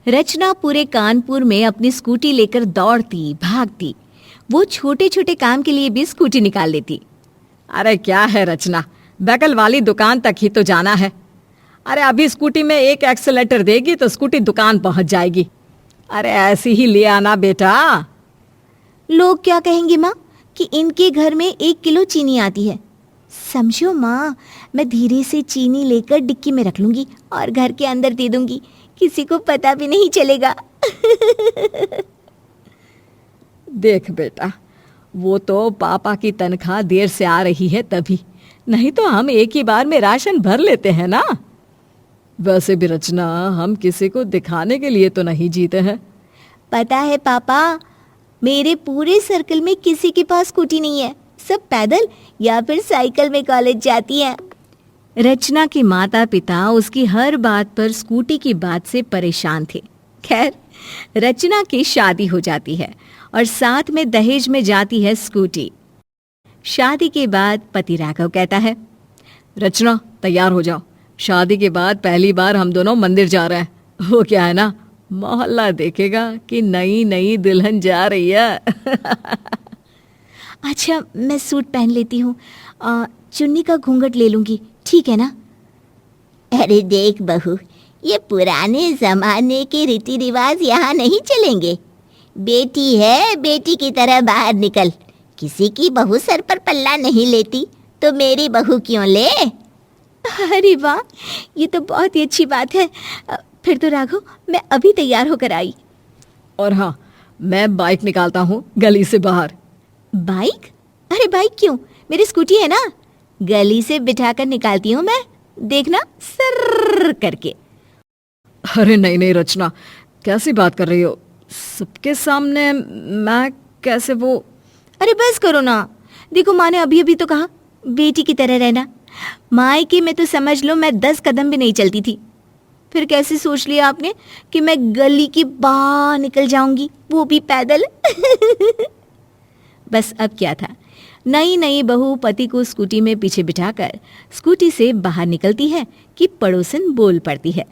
रचना पूरे कानपुर में अपनी स्कूटी लेकर दौड़ती भागती। वो छोटे छोटे काम के लिए भी स्कूटी निकाल लेती। अरे क्या है रचना, बगल वाली दुकान तक ही तो जाना है। अरे अभी स्कूटी में एक एक्सेलेटर देगी तो स्कूटी दुकान पहुंच जाएगी। अरे ऐसी ही ले आना बेटा। लोग क्या कहेंगे माँ कि इनके घर में 1 किलो चीनी आती है। समझो माँ, मैं धीरे से चीनी लेकर डिक्की में रख लूंगी और घर के अंदर दे दूंगी, किसी को पता भी नहीं चलेगा। देख बेटा, वो तो पापा की तनख्वाह देर से आ रही है तभी, नहीं तो हम एक ही बार में राशन भर लेते हैं ना। वैसे भी रचना, हम किसी को दिखाने के लिए तो नहीं जीते हैं। पता है पापा, मेरे पूरे सर्कल में किसी के पास स्कूटी नहीं है, सब पैदल या फिर साइकिल में कॉलेज जाती हैं। रचना के माता पिता उसकी हर बात पर स्कूटी की बात से परेशान थे। खैर, रचना की शादी हो जाती है और साथ में दहेज में जाती है स्कूटी। शादी के बाद पति राघव कहता है, रचना तैयार हो जाओ, शादी के बाद पहली बार हम दोनों मंदिर जा रहे हैं। वो क्या है ना, मोहल्ला देखेगा कि नई नई दुल्हन जा रही है। अच्छा, मैं सूट पहन लेती हूँ, चुन्नी का घूंघट ले लूंगी, ठीक है ना? अरे देख बहू, ये पुराने जमाने के रीति रिवाज यहाँ नहीं चलेंगे। बेटी है, बेटी की तरह बाहर निकल। किसी की बहू सर पर पल्ला नहीं लेती तो मेरी बहू क्यों ले? अरे वाह, ये तो बहुत ही अच्छी बात है। फिर तो राघव, मैं अभी तैयार होकर आई। और हाँ, मैं बाइक निकालता हूँ गली से बाहर। बाइक? अरे बाइक क्यों, मेरी स्कूटी है ना, गली से बिठाकर निकालती हूँ मैं, देखना सर्र करके। अरे नहीं नहीं रचना, कैसी बात कर रही हो, सबके सामने मैं कैसे वो। अरे बस करो ना, देखो माँ ने अभी अभी तो कहा बेटी की तरह रहना। मायके में तो समझ लो मैं 10 कदम भी नहीं चलती थी, फिर कैसे सोच लिया आपने कि मैं गली के बाहर निकल जाऊंगी, वो भी पैदल। बस अब क्या था, नई नई बहू पति को स्कूटी में पीछे बिठाकर स्कूटी से बाहर निकलती है कि पड़ोसन बोल पड़ती है।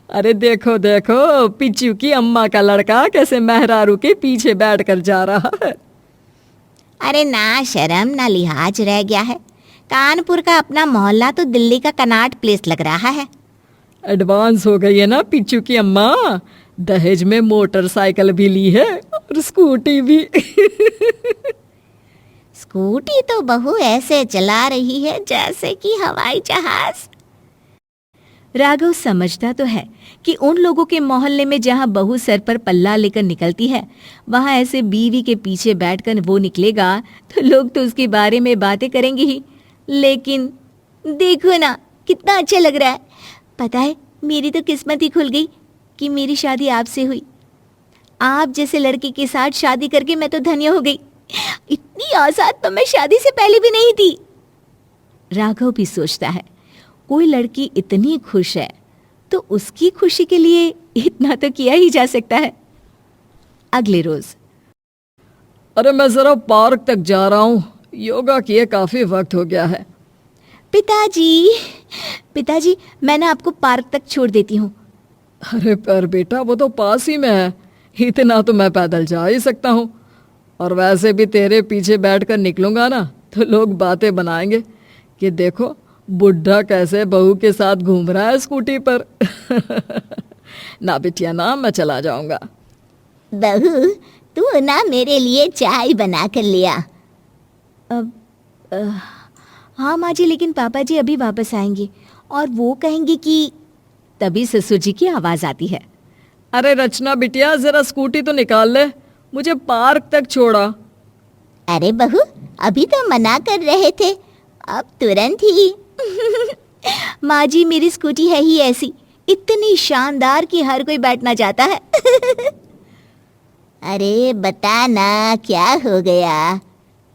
अरे देखो देखो, पिच्चू की अम्मा का लड़का कैसे मेहरारू के पीछे बैठकर जा रहा है। अरे ना शर्म ना लिहाज रह गया है। कानपुर का अपना मोहल्ला तो दिल्ली का कनॉट प्लेस लग रहा है। एडवांस हो गई है ना पिच्चू की अम्मा, दहेज में मोटरसाइकिल भी ली है और स्कूटी भी। स्कूटी तो बहू ऐसे चला रही है जैसे कि हवाई जहाज। राघव समझता तो है कि उन लोगों के मोहल्ले में जहां बहू सर पर पल्ला लेकर निकलती है, वहां ऐसे बीवी के पीछे बैठकर वो निकलेगा तो लोग तो उसके बारे में बातें करेंगे ही। लेकिन देखो ना, कितना अच्छा लग रहा है। पता है, मेरी तो किस्मत ही खुल गई कि मेरी शादी आपसे हुई। आप जैसे लड़के के साथ शादी करके मैं तो धन्य हो गई। इतनी आजाद तो मैं शादी से पहले भी नहीं थी। राघव भी सोचता है, कोई लड़की इतनी खुश है तो उसकी खुशी के लिए इतना तो किया ही जा सकता है। अगले रोज, अरे मैं जरा पार्क तक जा रहा हूँ, योगा किए काफी वक्त हो गया है। पिताजी, मैं ना आपको पार्क तक छोड़ देती हूँ। अरे पर बेटा, वो तो पास ही में है, इतना तो मैं पैदल जा ही सकता हूँ। और वैसे भी तेरे पीछे बैठकर निकलूंगा ना तो लोग बातें बनाएंगे कि देखो बुढ़ा कैसे बहू के साथ घूम रहा है स्कूटी पर। ना बिटिया ना, मैं चला जाऊंगा। बहू, तू ना मेरे लिए चाय बना कर लिया। हाँ माँ जी, लेकिन पापा जी अभी वापस आएंगे और वो कहेंगे कि। तभी ससुर जी की आवाज आती है, अरे रचना बिटिया, जरा स्कूटी तो निकाल ले, मुझे पार्क तक छोड़ा। अरे बहू, अभी तो मना कर रहे थे, अब तुरंत ही। माँ जी, मेरी स्कूटी है ही ऐसी, इतनी शानदार कि हर कोई बैठना चाहता है। अरे बता ना, क्या हो गया?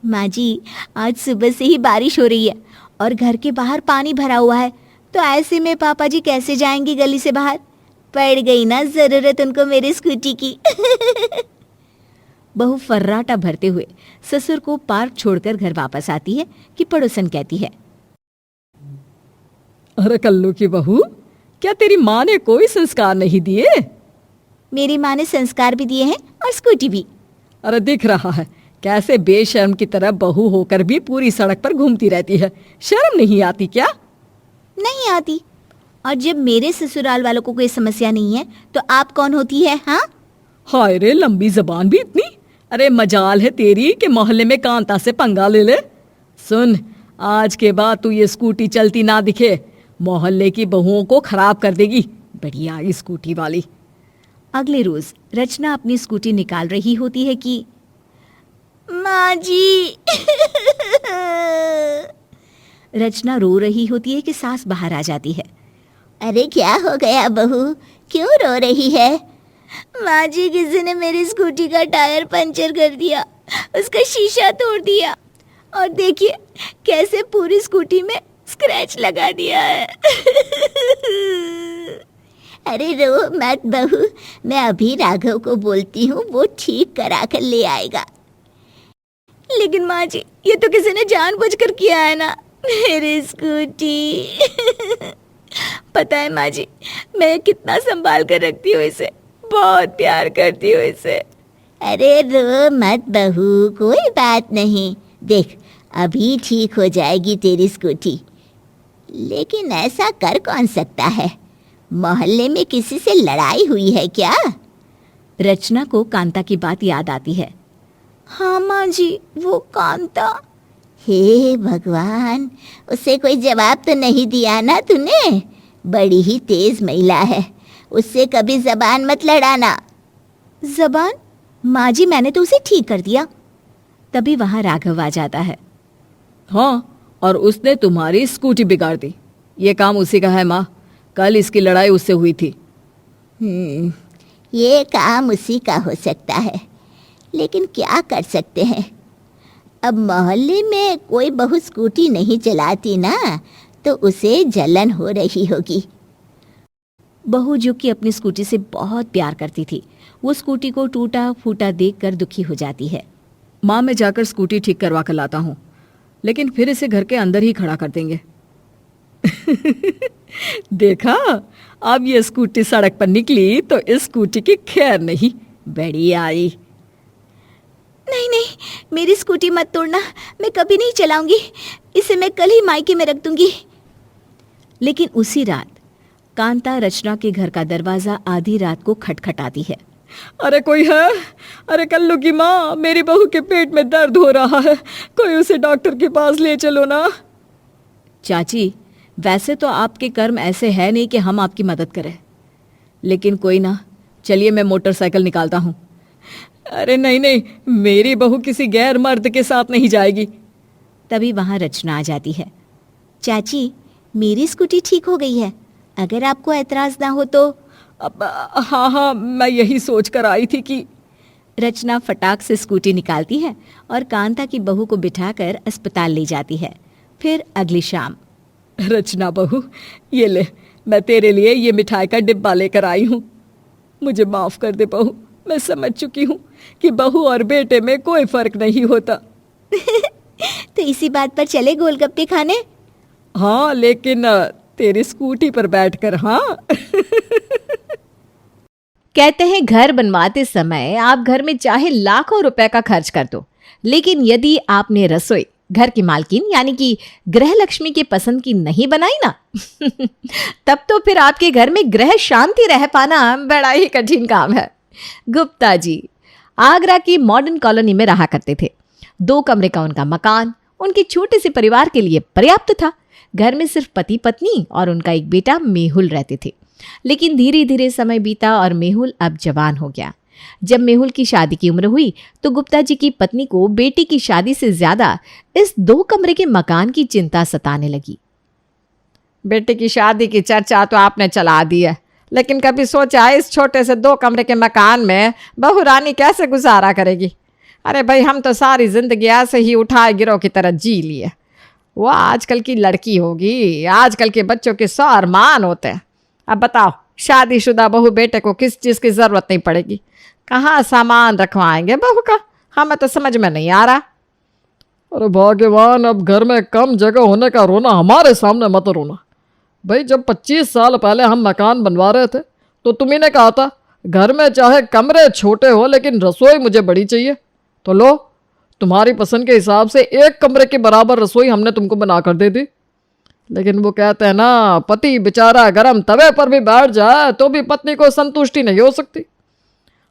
माँ जी, आज सुबह से ही बारिश हो रही है और घर के बाहर पानी भरा हुआ है, तो ऐसे में पापा जी कैसे जाएंगे गली से बाहर? पड़ गई ना जरूरत उनको मेरी स्कूटी की। बहू फर्राटा भरते हुए ससुर को पार्क छोड़कर घर वापस आती है कि पड़ोसन कहती है, अरे कल्लू की बहू, क्या तेरी माँ ने कोई संस्कार नहीं दिए? मेरी माँ ने संस्कार भी दिए हैं और स्कूटी भी। अरे दिख रहा है कैसे बेशर्म की तरह बहू होकर भी पूरी सड़क पर घूमती रहती है। शर्म नहीं आती क्या? नहीं आती। और जब मेरे ससुराल वालों को कोई समस्या नहीं है तो आप कौन होती है? हाँ, हाय रे, लंबी जबान भी इतनी। अरे मजाल है तेरी कि मोहल्ले में कांता से पंगा ले ले। सुन, आज के बाद तू ये स्कूटी चलती ना दिखे, मोहल्ले की बहुओं को खराब कर देगी। बढ़िया आई स्कूटी वाली। अगले रोज रचना अपनी स्कूटी निकाल रही होती है कि माँ जी। रचना रो रही होती है कि सास बाहर आ जाती है। अरे क्या हो गया बहू, क्यों रो रही है? माँ जी, किसी ने मेरी स्कूटी का टायर पंचर कर दिया, उसका शीशा तोड़ दिया और देखिए कैसे पूरी स्कूटी में स्क्रैच लगा दिया है। अरे रो मत बहू, मैं अभी राघव को बोलती हूँ, वो ठीक करा कर ले आएगा। लेकिन माँ जी, ये तो किसी ने जानबूझकर किया है ना, मेरी स्कूटी। पता है माँ जी, मैं कितना संभाल कर रखती हूँ इसे, बहुत प्यार करती हूँ इसे। अरे रो मत बहू, कोई बात नहीं, देख अभी ठीक हो जाएगी तेरी स्कूटी। लेकिन ऐसा कर कौन सकता है? मोहल्ले में किसी से लड़ाई हुई है क्या? रचना को कांता की बात याद आती है। हाँ माँ जी, वो कांता। हे भगवान, उसे कोई जवाब तो नहीं दिया ना तूने? बड़ी ही तेज महिला है, उससे कभी जबान मत लड़ाना। जबान? माँ जी, मैंने तो उसे ठीक कर दिया। तभी वहां राघव आ जाता है। हाँ, और उसने तुम्हारी स्कूटी बिगाड़ दी। ये काम उसी का है माँ, कल इसकी लड़ाई उससे हुई थी। ये काम उसी का हो सकता है, लेकिन क्या कर सकते हैं? अब मोहल्ले में कोई बहू स्कूटी नहीं चलाती ना, तो उसे जलन हो रही होगी। बहू जो कि अपनी स्कूटी से बहुत प्यार करती थी, वो स्कूटी को टूटा फूटा देखकर दुखी हो जाती है। माँ, मैं जाकर स्कूटी ठीक करवा कर लाता हूँ, लेकिन फिर इसे घर के अंदर ही खड़ा कर देंगे। देखा, अब ये स्कूटी सड़क पर निकली तो इस स्कूटी की खैर नहीं। बड़ी आई। नहीं नहीं, मेरी स्कूटी मत तोड़ना, मैं कभी नहीं चलाऊंगी इसे, मैं कल ही मायके में रख दूंगी। लेकिन उसी रात कांता रचना के घर का दरवाजा आधी रात को खटखटाती है। अरे कोई है? अरे कल्लू की माँ, मेरी बहू के पेट में दर्द हो रहा है, कोई उसे डॉक्टर के पास ले चलो ना। चाची, वैसे तो आपके कर्म ऐसे है नहीं कि हम आपकी मदद करें, लेकिन कोई ना, चलिए मैं मोटरसाइकिल निकालता हूँ। अरे नहीं नहीं, मेरी बहू किसी गैर मर्द के साथ नहीं जाएगी। तभी वहां रचना आ जाती है। चाची, मेरी स्कूटी ठीक हो गई है, अगर आपको ऐतराज ना हो तो। हाँ हाँ, मैं यही सोच कर आई थी कि। रचना फटाक से स्कूटी निकालती है और कांता की बहू को बिठाकर अस्पताल ले जाती है। फिर अगली शाम। रचना बहू, ये ले, मैं तेरे लिए ये मिठाई का डिब्बा लेकर आई हूँ। मुझे माफ कर दे बहू, मैं समझ चुकी हूँ कि बहू और बेटे में कोई फर्क नहीं होता। तो इसी बात पर चले गोलगप्पे खाने? हाँ, लेकिन तेरी स्कूटी पर बैठकर। हाँ। कहते हैं घर बनवाते समय आप घर में चाहे लाखों रुपए का खर्च कर दो, लेकिन यदि आपने रसोई घर की मालकिन यानी कि गृह लक्ष्मी के पसंद की नहीं बनाई ना तब तो फिर आपके घर में ग्रह शांति रह पाना बड़ा ही कठिन काम है। गुप्ता जी आगरा की मॉडर्न कॉलोनी में रहा करते थे। 2 कमरे का उनका मकान उनके छोटे से परिवार के लिए पर्याप्त था। घर में सिर्फ पति पत्नी और उनका एक बेटा मेहुल रहते थे। लेकिन धीरे धीरे समय बीता और मेहुल अब जवान हो गया। जब मेहुल की शादी की उम्र हुई तो गुप्ता जी की पत्नी को बेटी की शादी से ज्यादा इस 2 कमरे के मकान की चिंता सताने लगी। बेटी की शादी की चर्चा तो आपने चला दी है, लेकिन कभी सोचा इस छोटे से 2 कमरे के मकान में बहू रानी कैसे गुजारा करेगी? अरे भाई, हम तो सारी जिंदगी ऐसे ही उठाए गिरोह की तरह जी लिए। वो आजकल की लड़की होगी, आजकल के बच्चों के 100 अरमान होते हैं। अब बताओ, शादीशुदा बहू बेटे को किस चीज़ की ज़रूरत नहीं पड़ेगी? कहाँ सामान रखवाएंगे बहू का? हमें तो समझ में नहीं आ रहा। अरे भगवान, अब घर में कम जगह होने का रोना हमारे सामने मत रोना। भाई जब 25 साल पहले हम मकान बनवा रहे थे तो तुम्ही ने कहा था घर में चाहे कमरे छोटे हो लेकिन रसोई मुझे बड़ी चाहिए। तो लो, तुम्हारी पसंद के हिसाब से एक कमरे के बराबर रसोई हमने तुमको बना कर दे दी। लेकिन वो कहते हैं ना, पति बेचारा गरम तवे पर भी बैठ जाए तो भी पत्नी को संतुष्टि नहीं हो सकती।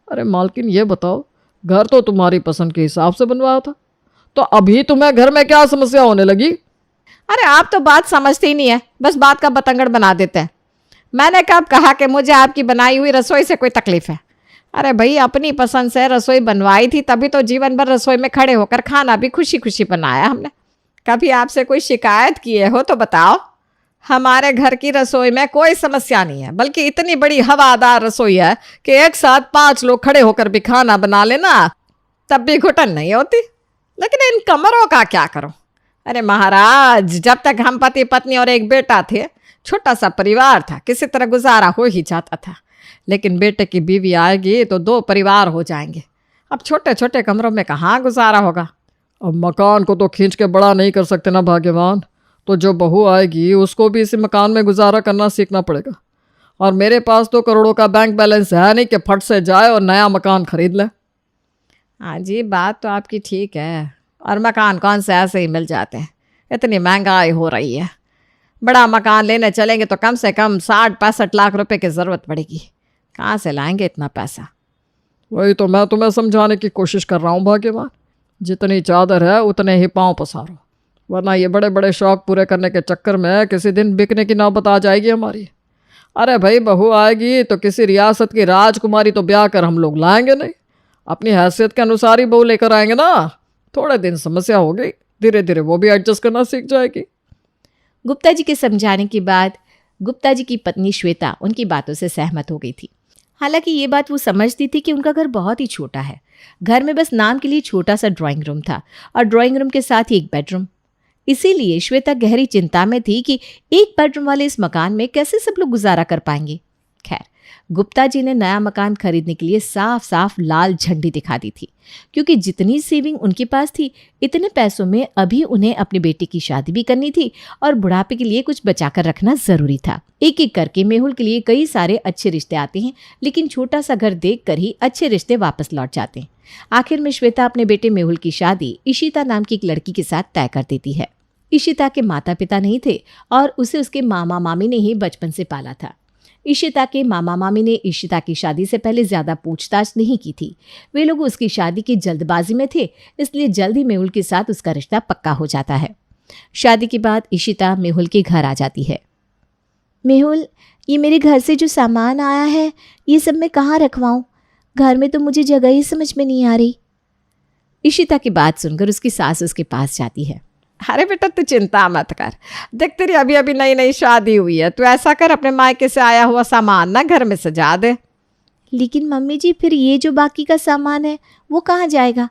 अरे मालकिन ये बताओ, घर तो तुम्हारी पसंद के हिसाब से बनवाया था, तो अभी तुम्हें घर में क्या समस्या होने लगी? अरे आप तो बात समझते ही नहीं है, बस बात का बतंगड़ बना देते हैं। मैंने कब कहा कि मुझे आपकी बनाई हुई रसोई से कोई तकलीफ है? अरे भाई अपनी पसंद से रसोई बनवाई थी, तभी तो जीवन भर रसोई में खड़े होकर खाना भी खुशी खुशी बनाया हमने। कभी आपसे कोई शिकायत किए हो तो बताओ। हमारे घर की रसोई में कोई समस्या नहीं है, बल्कि इतनी बड़ी हवादार रसोई है कि एक साथ 5 लोग खड़े होकर भी खाना बना लेना तब भी घुटन नहीं होती। लेकिन इन कमरों का क्या करो? अरे महाराज, जब तक हम पति पत्नी और एक बेटा थे, छोटा सा परिवार था, किसी तरह गुजारा हो ही जाता था। लेकिन बेटे की बीवी आएगी तो 2 परिवार हो जाएंगे। अब छोटे छोटे कमरों में कहाँ गुजारा होगा? अब मकान को तो खींच के बड़ा नहीं कर सकते ना भाग्यवान, तो जो बहू आएगी उसको भी इसी मकान में गुजारा करना सीखना पड़ेगा। और मेरे पास तो करोड़ों का बैंक बैलेंस है नहीं कि फट से जाए और नया मकान खरीद ले। हाँ जी, बात तो आपकी ठीक है। और मकान कौन से ऐसे ही मिल जाते हैं, इतनी महंगाई हो रही है। बड़ा मकान लेने चलेंगे तो कम से कम 60-65 लाख रुपए की ज़रूरत पड़ेगी। कहाँ से लाएंगे इतना पैसा? वही तो मैं तुम्हें समझाने की कोशिश कर रहा हूँ भाग्यवान, जितनी चादर है उतने ही पाँव पसारो, वरना ये बड़े बड़े शौक पूरे करने के चक्कर में किसी दिन बिकने की नौबत आ जाएगी हमारी। अरे भाई बहू आएगी तो किसी रियासत की राजकुमारी तो ब्याह कर हम लोग लाएंगे नहीं, अपनी हैसियत के अनुसार ही बहू लेकर आएंगे ना। थोड़े दिन समस्या होगी, धीरे धीरे वो भी एडजस्ट करना सीख जाएगी। गुप्ता जी के समझाने के बाद गुप्ता जी की पत्नी श्वेता उनकी बातों से सहमत हो गई थी। हालांकि ये बात वो समझती थी कि उनका घर बहुत ही छोटा है। घर में बस नाम के लिए छोटा सा ड्राइंग रूम था और ड्राइंग रूम के साथ ही एक बेडरूम। इसीलिए श्वेता गहरी चिंता में थी कि एक बेडरूम वाले इस मकान में कैसे सब लोग गुजारा कर पाएंगे। खैर, गुप्ता जी ने नया मकान खरीदने के लिए साफ साफ लाल झंडी दिखा दी थी, क्योंकि जितनी सेविंग उनके पास थी इतने पैसों में अभी उन्हें अपनी बेटी की शादी भी करनी थी और बुढ़ापे के लिए कुछ बचाकर रखना जरूरी था। एक एक करके मेहुल के लिए कई सारे अच्छे रिश्ते आते हैं, लेकिन छोटा सा घर देखकर ही अच्छे रिश्ते वापस लौट जाते हैं। आखिर में श्वेता अपने बेटे मेहुल की शादी इशिता नाम की एक लड़की के साथ तय कर देती है। इशिता के माता पिता नहीं थे और उसे उसके मामा मामी ने ही बचपन से पाला था। इशिता के मामा मामी ने इशिता की शादी से पहले ज्यादा पूछताछ नहीं की थी। वे लोग उसकी शादी की जल्दबाजी में थे, इसलिए जल्द ही मेहुल के साथ उसका रिश्ता पक्का हो जाता है। शादी के बाद इशिता मेहुल के घर आ जाती है। मेहुल, ये मेरे घर से जो सामान आया है ये सब मैं कहाँ रखवाऊँ? घर में तो मुझे जगह ही समझ में नहीं आ रही। इशिता की बात सुनकर उसकी सास उसके पास जाती है। अरे बेटा तू चिंता मत कर, देख तेरी अभी अभी नई नई शादी हुई है, तू ऐसा कर अपने मायके से आया हुआ सामान ना घर में सजा दे। लेकिन मम्मी जी, फिर ये जो बाकी का सामान है वो कहाँ जाएगा?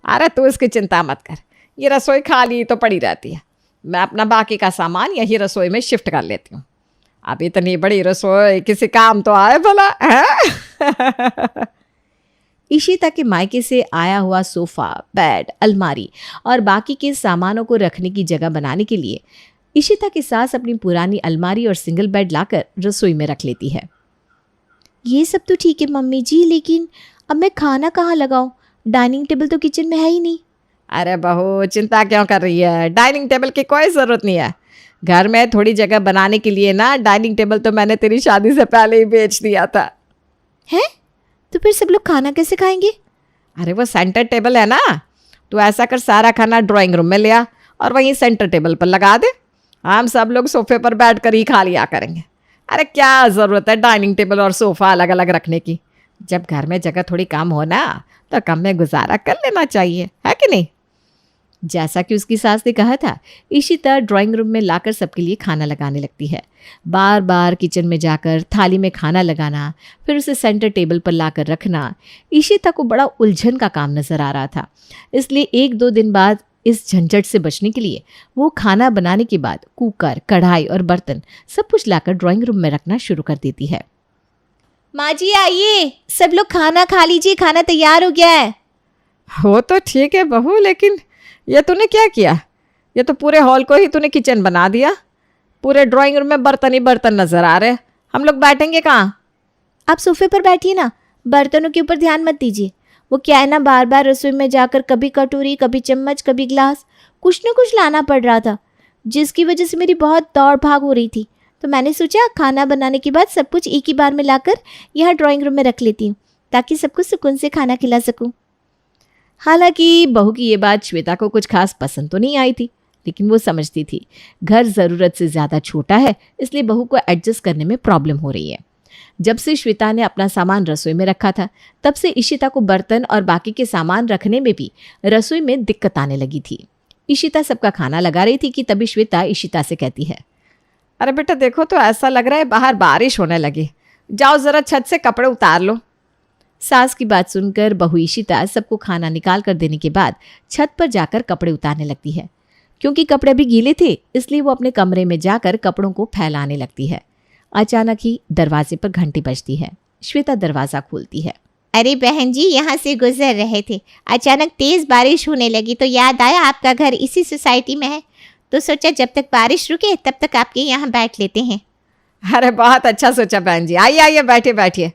अरे तू इसकी चिंता मत कर, ये रसोई खाली तो पड़ी रहती है। मैं अपना बाकी का सामान यही रसोई में शिफ्ट कर लेती हूँ। अब इतनी बड़ी रसोई किसी काम तो आए भला है? इशिता के मायके से आया हुआ सोफा, बेड, अलमारी और बाकी के सामानों को रखने की जगह बनाने के लिए इशिता की सास अपनी पुरानी अलमारी और सिंगल बेड लाकर रसोई में रख लेती है। ये सब तो ठीक है मम्मी जी, लेकिन अब मैं खाना कहाँ लगाऊं? डाइनिंग टेबल तो किचन में है ही नहीं। अरे बहू चिंता क्यों कर रही है, डाइनिंग टेबल की कोई ज़रूरत नहीं है। घर में थोड़ी जगह बनाने के लिए ना डाइनिंग टेबल तो मैंने तेरी शादी से पहले ही बेच दिया था। है? तो फिर सब लोग खाना कैसे खाएंगे? अरे वो सेंटर टेबल है ना, तो ऐसा कर सारा खाना ड्राइंग रूम में ले आ और वहीं सेंटर टेबल पर लगा दे। हम सब लोग सोफे पर बैठ कर ही खा लिया करेंगे। अरे क्या ज़रूरत है डाइनिंग टेबल और सोफ़ा अलग अलग रखने की? जब घर में जगह थोड़ी कम हो ना तो कम में गुजारा कर लेना चाहिए, है कि नहीं? जैसा कि उसकी सास ने कहा था, इशिता ड्राइंग रूम में लाकर सबके लिए खाना लगाने लगती है। बार बार किचन में जाकर थाली में खाना लगाना, फिर उसे सेंटर टेबल पर लाकर रखना इशिता को बड़ा उलझन का काम नजर आ रहा था। इसलिए 1-2 दिन बाद इस झंझट से बचने के लिए वो खाना बनाने के बाद कुकर, कढ़ाई और बर्तन सब कुछ लाकर ड्राइंग रूम में रखना शुरू कर देती है। माँ जी आइए, सब लोग खाना खा लीजिए, खाना तैयार हो गया है। हो तो ठीक है बहू, लेकिन ये तूने क्या किया? ये तो पूरे हॉल को ही तूने किचन बना दिया। पूरे ड्राइंग रूम में बर्तन ही बर्तन नजर आ रहे हैं। हम लोग बैठेंगे कहाँ? आप सोफे पर बैठिए ना, बर्तनों के ऊपर ध्यान मत दीजिए। वो क्या है ना, बार बार रसोई में जाकर कभी कटोरी, कभी चम्मच, कभी ग्लास, कुछ न कुछ लाना पड़ रहा था, जिसकी वजह से मेरी बहुत दौड़ भाग हो रही थी। तो मैंने सोचा खाना बनाने के बाद सब कुछ एक ही बार में लाकर यहाँ ड्राइंग रूम में रख लेती हूँ, ताकि सबको सुकून से खाना खिला सकूँ। हालांकि बहू की ये बात श्वेता को कुछ खास पसंद तो नहीं आई थी, लेकिन वो समझती थी घर ज़रूरत से ज़्यादा छोटा है, इसलिए बहू को एडजस्ट करने में प्रॉब्लम हो रही है। जब से श्वेता ने अपना सामान रसोई में रखा था, तब से इशिता को बर्तन और बाकी के सामान रखने में भी रसोई में दिक्कत आने लगी थी। इशिता सबका खाना लगा रही थी कि तभी श्वेता इशिता से कहती है, अरे बेटा देखो तो ऐसा लग रहा है बाहर बारिश होने लगी, जाओ ज़रा छत से कपड़े उतार लो। सास की बात सुनकर बहू इशिता सबको खाना निकाल कर देने के बाद छत पर जाकर कपड़े उतारने लगती है। क्योंकि कपड़े अभी गीले थे, इसलिए वो अपने कमरे में जाकर कपड़ों को फैलाने लगती है। अचानक ही दरवाजे पर घंटी बजती है। श्वेता दरवाज़ा खोलती है। अरे बहन जी, यहाँ से गुजर रहे थे, अचानक तेज बारिश होने लगी तो याद आया आपका घर इसी सोसाइटी में है, तो सोचा जब तक बारिश रुके तब तक आपके यहाँ बैठ लेते हैं। अरे बहुत अच्छा सोचा बहन जी, आइए आइए बैठिए बैठिए।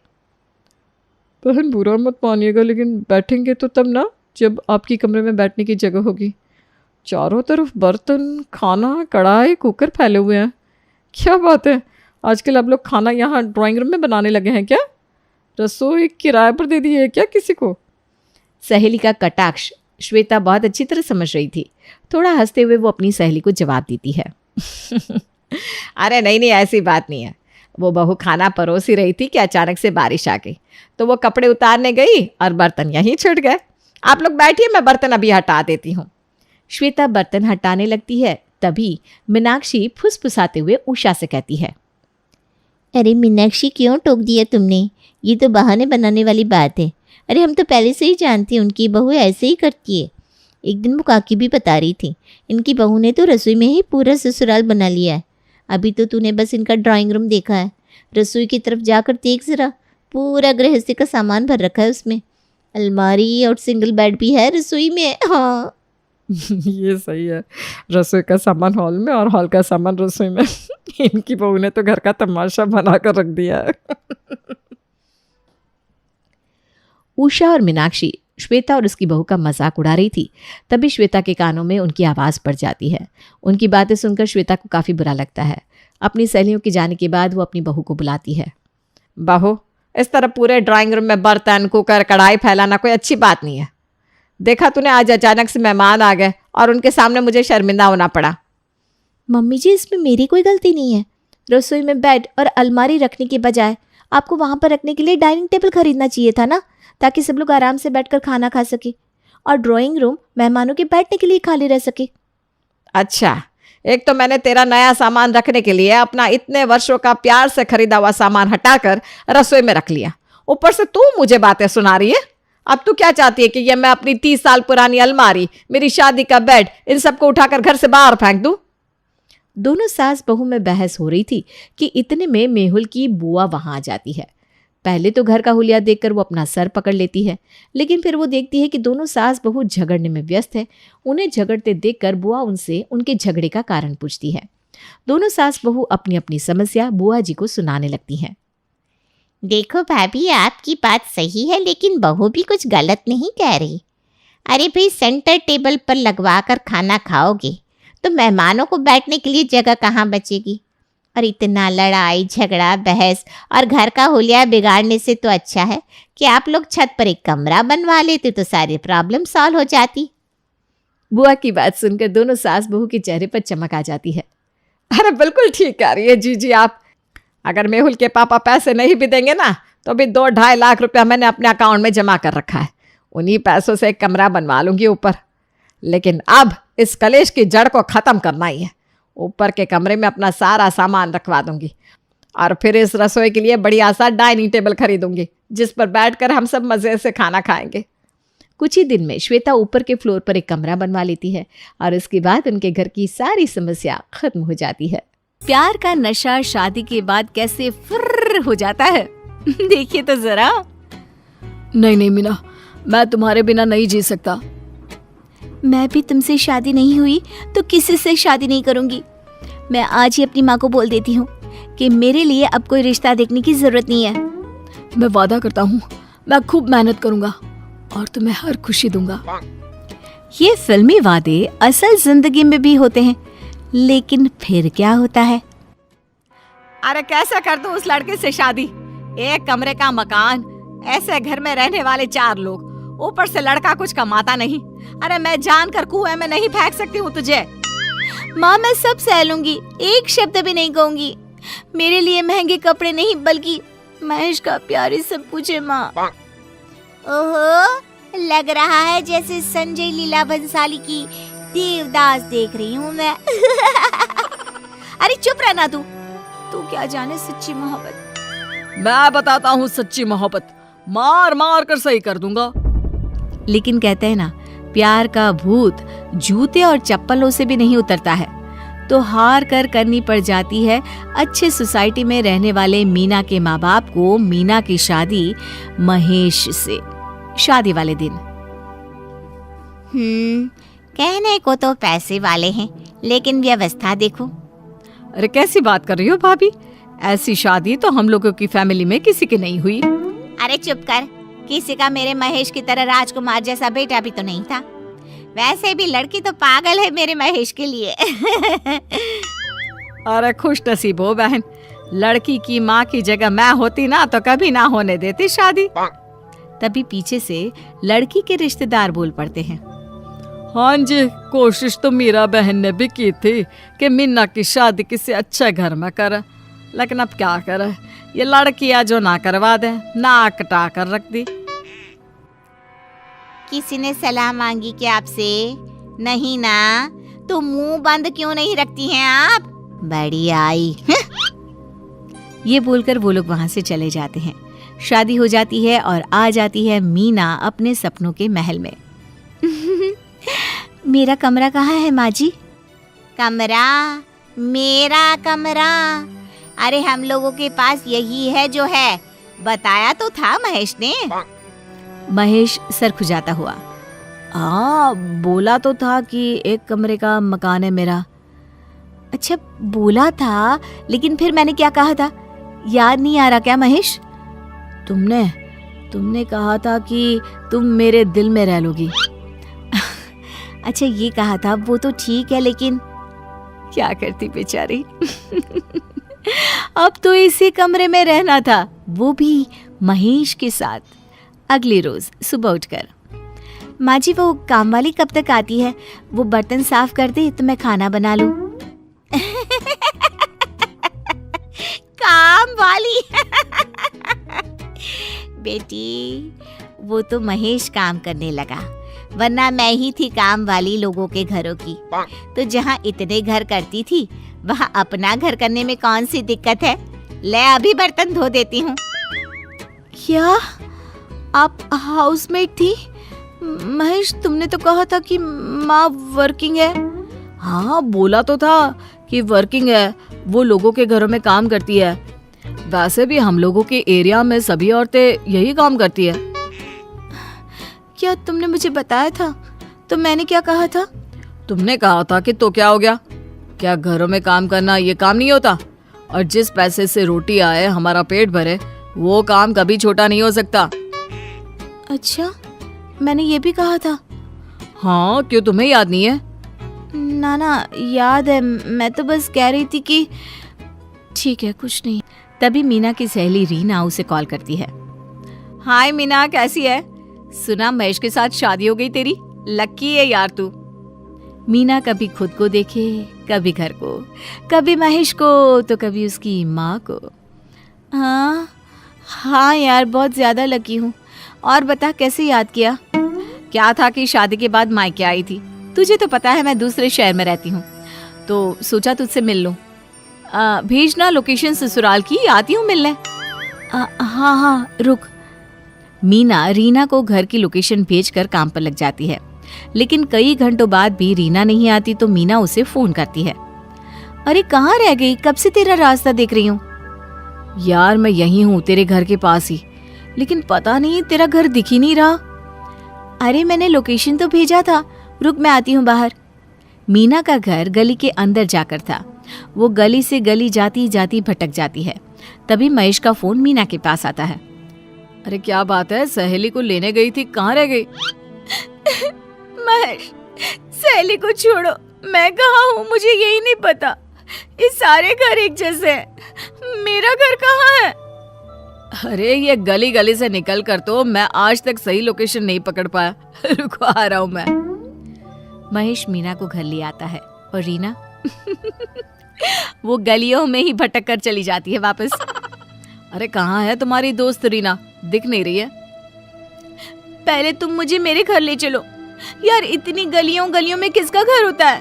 बहन बुरा मत मानिएगा, लेकिन बैठेंगे तो तब ना जब आपकी कमरे में बैठने की जगह होगी। चारों तरफ बर्तन, खाना, कढ़ाई, कुकर फैले हुए हैं। क्या बात है, आजकल आप लोग खाना यहाँ ड्राइंग रूम में बनाने लगे हैं क्या? रसोई किराए पर दे दी है क्या किसी को? सहेली का कटाक्ष श्वेता बहुत अच्छी तरह समझ रही थी। थोड़ा हंसते हुए वो अपनी सहेली को जवाब देती है। अरे नहीं नहीं, ऐसी बात नहीं है। वो बहू खाना परोस ही रही थी कि अचानक से बारिश आ गई, तो वो कपड़े उतारने गई और बर्तन यहीं छूट गए। आप लोग बैठिए, मैं बर्तन अभी हटा देती हूँ। श्वेता बर्तन हटाने लगती है, तभी मीनाक्षी फुसफुसाते हुए उषा से कहती है, अरे मीनाक्षी, क्यों टोक दिया तुमने? ये तो बहाने बनाने वाली बात है। अरे हम तो पहले से ही जानते हैं उनकी बहू ऐसे ही करती है। एक दिन वो काकी भी बता रही थी, इनकी बहू ने तो रसोई में ही पूरा ससुराल बना लिया है। अभी तो तूने बस इनका ड्राइंग रूम देखा है, रसोई की तरफ जाकर देख ज़रा, पूरा गृहस्थी का सामान भर रखा है उसमें। अलमारी और सिंगल बेड भी है रसोई में। हाँ ये सही है, रसोई का सामान हॉल में और हॉल का सामान रसोई में। इनकी बहू ने तो घर का तमाशा बना कर रख दिया है। उषा और मीनाक्षी श्वेता और उसकी बहू का मजाक उड़ा रही थी, तभी श्वेता के कानों में उनकी आवाज़ पड़ जाती है। उनकी बातें सुनकर श्वेता को काफ़ी बुरा लगता है। अपनी सहेलियों के जाने के बाद वो अपनी बहू को बुलाती है। बहू, इस तरह पूरे ड्राइंग रूम में बर्तन, कुकर, कढ़ाई फैलाना कोई अच्छी बात नहीं है। देखा तूने, आज अचानक से मेहमान आ गए और उनके सामने मुझे शर्मिंदा होना पड़ा। मम्मी जी, इसमें मेरी कोई गलती नहीं है। रसोई में बेड और अलमारी रखने के बजाय आपको वहाँ पर रखने के लिए डाइनिंग टेबल खरीदना चाहिए था ना, ताकि सब लोग आराम से बैठकर खाना खा सके, और ड्राइंग रूम मेहमानों के बैठने के लिए खाली रह सके। अच्छा, एक तो मैंने तेरा नया सामान रखने के लिए अपना इतने वर्षों का प्यार से खरीदा हुआ सामान हटाकर रसोई में रख लिया, ऊपर से तू मुझे बातें सुना रही है। अब तू क्या चाहती है कि ये मैं अपनी 30 साल पुरानी अलमारी, मेरी शादी का बेड, इन सबको उठाकर घर से बाहर फेंक दूं? दोनों सास बहू में बहस हो रही थी कि इतने में मेहुल की बुआ वहां आ जाती है। पहले तो घर का हुलिया देखकर वो अपना सर पकड़ लेती है, लेकिन फिर वो देखती है कि दोनों सास बहू झगड़ने में व्यस्त है। उन्हें झगड़ते देखकर बुआ उनसे उनके झगड़े का कारण पूछती है। दोनों सास बहू अपनी अपनी समस्या बुआ जी को सुनाने लगती हैं। देखो भाभी, आपकी बात सही है, लेकिन बहू भी कुछ गलत नहीं कह रही। अरे भाई, सेंटर टेबल पर लगवा कर खाना खाओगे तो मेहमानों को बैठने के लिए जगह कहाँ बचेगी? और इतना लड़ाई झगड़ा बहस और घर का हुलिया बिगाड़ने से तो अच्छा है कि आप लोग छत पर एक कमरा बनवा लेते तो सारी प्रॉब्लम सॉल्व हो जाती। बुआ की बात सुनकर दोनों सास बहू के चेहरे पर चमक आ जाती है। अरे बिल्कुल ठीक कह रही है जी आप। अगर मेहुल के पापा पैसे नहीं भी देंगे ना, तो भी 2-2.5 लाख रुपया मैंने अपने अकाउंट में जमा कर रखा है। उन्हीं पैसों से एक कमरा बनवा लूंगी ऊपर। लेकिन अब इस कलेश की जड़ को ख़त्म करना ही है। ऊपर के कमरे में अपना सारा सामान रखवा दूंगी और फिर इस रसोई के लिए बढ़िया सा डाइनिंग टेबल खरीदूंगी, जिस पर बैठकर हम सब मज़े से खाना खाएंगे। कुछ ही दिन में श्वेता ऊपर के फ्लोर पर एक कमरा बनवा लेती है और उसके बाद उनके घर की सारी समस्या खत्म हो जाती है। प्यार का नशा शादी के बाद कैसे फुर्र हो जाता है, देखिए तो जरा। नहीं नहीं मीना, मैं तुम्हारे बिना नहीं जी सकता। मैं भी तुमसे शादी नहीं हुई तो किसी से शादी नहीं करूंगी। मैं आज ही अपनी माँ को बोल देती हूँ कि मेरे लिए अब कोई रिश्ता देखने की जरूरत नहीं है। मैं वादा करता हूँ मैं खूब मेहनत करूंगा और तुम्हें हर खुशी दूंगा। ये फिल्मी वादे असल जिंदगी में भी होते हैं, लेकिन फिर क्या होता है? अरे कैसे कर दूं उस लड़के से शादी? 1 कमरे का मकान, ऐसे घर में रहने वाले 4 लोग, ऊपर से लड़का कुछ कमाता नहीं। अरे मैं जानकर कुएं में नहीं फेंक सकती हूँ तुझे। माँ मैं सब सह लूंगी, एक शब्द भी नहीं कहूंगी। मेरे लिए महंगे कपड़े नहीं बल्कि महेश का प्यार ही सब कुछ है माँ। ओहो, लग रहा है जैसे संजय लीला भंसाली की देवदास देख रही हूँ मैं। अरे चुप रहना तू क्या जाने सच्ची मोहब्बत। मैं बताता हूँ सच्ची मोहब्बत, मार मार कर सही कर दूंगा। लेकिन कहते हैं ना, प्यार का भूत जूते और चप्पलों से भी नहीं उतरता है। तो हार कर करनी पड़ जाती है अच्छे सोसाइटी में रहने वाले मीना के माँ बाप को मीना की शादी महेश से। शादी वाले दिन कहने को तो पैसे वाले हैं, लेकिन व्यवस्था देखो। अरे कैसी बात कर रही हो भाभी? ऐसी शादी तो हम लोगों की फैमिली में किसी की नहीं हुई। अरे चुप कर, किसी का मेरे महेश की तरह राजकुमार जैसा बेटा भी तो नहीं था। वैसे भी लड़की तो पागल है मेरे महेश के लिए। अरे खुश नसीब हो बहन, लड़की की माँ की जगह मैं होती ना तो कभी ना होने देती शादी। तभी पीछे से लड़की के रिश्तेदार बोल पड़ते हैं। हाँ जी, कोशिश तो मीरा बहन ने भी की थी कि मीना की शादी किसी अच्छे घर में करे, लेकिन अब क्या करे, ये लड़कियां जो ना करवा दे, नाक कटा कर रख दी। किसी ने सलाह मांगी क्या आपसे? नहीं ना, तो मुंह बंद क्यों नहीं रखती हैं आप? बड़ी आई। ये बोलकर वो लोग वहां से चले जाते हैं। शादी हो जाती है और आ जाती है मीना अपने सपनों के महल में। मेरा कमरा कहाँ है माँ जी? कमरा? मेरा कमरा? अरे हम लोगों के पास यही है जो है, बताया तो था महेश ने। महेश सर खुजाता हुआ, हाँ बोला तो था कि 1 कमरे का मकान है मेरा। अच्छा बोला था, लेकिन फिर मैंने क्या कहा था याद नहीं आ रहा क्या महेश? तुमने कहा था कि तुम मेरे दिल में रह लोगी। अच्छा ये कहा था, वो तो ठीक है, लेकिन क्या करती बेचारी। अब तो इसी कमरे में रहना था, वो भी महेश के साथ। अगली रोज सुबह उठकर, माँ जी वो काम वाली कब तक आती है? वो बर्तन साफ कर दे तो मैं खाना बना लूं। काम वाली? बेटी, वो तो महेश काम करने लगा, वरना मैं ही थी काम वाली लोगों के घरों की। तो जहाँ इतने घर करती थी, वहाँ अपना घर करने में कौन सी दिक्कत है? ले अभी बर्तन धो देती हूँ। क्या आप हाउसमेट थी? महेश तुमने तो कहा था कि माँ वर्किंग है। हाँ बोला तो था कि वर्किंग है, वो लोगों के घरों में काम करती है। वैसे भी हम लोगों के एरिया में सभी औरतें यही काम करती है। क्या तुमने मुझे बताया था? तो मैंने क्या कहा था? तुमने कहा था कि तो क्या हो गया? क्या घरों में काम करना ये काम नहीं होता? और जिस पैसे से रोटी आए, हमारा पेट भरे, वो काम कभी छोटा नहीं हो सकता। अच्छा मैंने ये भी कहा था। हाँ क्यों, तुम्हें याद नहीं है? ना याद है, मैं तो बस कह रही थी कि ठीक है कुछ नहीं। तभी मीना की सहेली रीना उसे कॉल करती है। हाय मीना, कैसी है? सुना महेश के साथ शादी हो गई तेरी, लक्की है यार तू। मीना कभी खुद को देखे, कभी घर को, कभी महेश को, तो कभी उसकी माँ को। हाँ यार बहुत ज्यादा लकी हूँ। और बता कैसे याद किया? क्या था कि शादी के बाद मायके आई थी, तुझे तो पता है मैं दूसरे शहर में रहती हूँ, तो सोचा तुझसे मिल लूँ। भेजना लोकेशन ससुराल की, आती हूँ मिलने। हाँ रुक। मीना रीना को घर की लोकेशन भेजकर काम पर लग जाती है, लेकिन कई घंटों बाद भी रीना नहीं आती तो मीना उसे फोन करती है। अरे कहाँ रह गई? कब से तेरा रास्ता देख रही हूँ। यार मैं यहीं हूँ तेरे घर के पास ही, लेकिन पता नहीं तेरा घर दिख ही नहीं रहा। अरे मैंने लोकेशन तो भेजा था, रुक मैं आती हूँ बाहर। मीना का घर गली के अंदर जाकर था। वो गली से गली जाती जाती भटक जाती है। तभी महेश का फोन मीना के पास आता है। अरे क्या बात है, सहेली को लेने गई थी, कहाँ रह गई? महेश, सहेली को छोड़ो, मैं कहाँ हूँ मुझे यही नहीं पता। ये सारे घर एक जैसे हैं। मेरा घर कहाँ है? अरे ये गली गली से निकल कर तो मैं आज तक सही लोकेशन नहीं पकड़ पाया। रुको आ रहा हूँ मैं। महेश मीना को घर ले आता है और रीना वो गलियों में ही भटक कर चली जाती है वापस। अरे कहाँ है तुम्हारी दोस्त रीना, दिख नहीं रही है? पहले तुम मुझे मेरे घर ले चलो यार, इतनी गलियों गलियों में किसका घर होता है?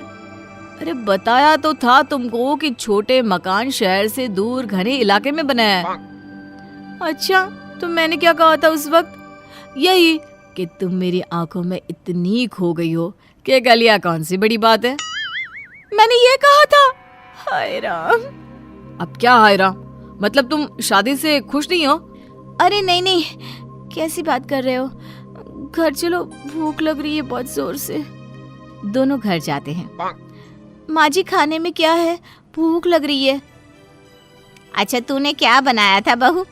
अरे बताया तो था तुमको कि छोटे मकान शहर से दूर घने इलाके में बनाया है। अच्छा, तो मैंने क्या कहा था उस वक्त? यही कि तुम मेरी आंखों में इतनी खो गई हो कि गलियां कौन सी बड़ी बात है। मैंने ये कहा था? हाय राम। अब क्या हाय राम, मतलब तुम शादी से खुश नहीं हो? अरे नहीं नहीं, कैसी बात कर रहे हो? घर चलो, भूख लग रही है बहुत जोर से। दोनों घर जाते हैं। माँ जी खाने में क्या है? भूख लग रही है। अच्छा तूने क्या बनाया था बहू?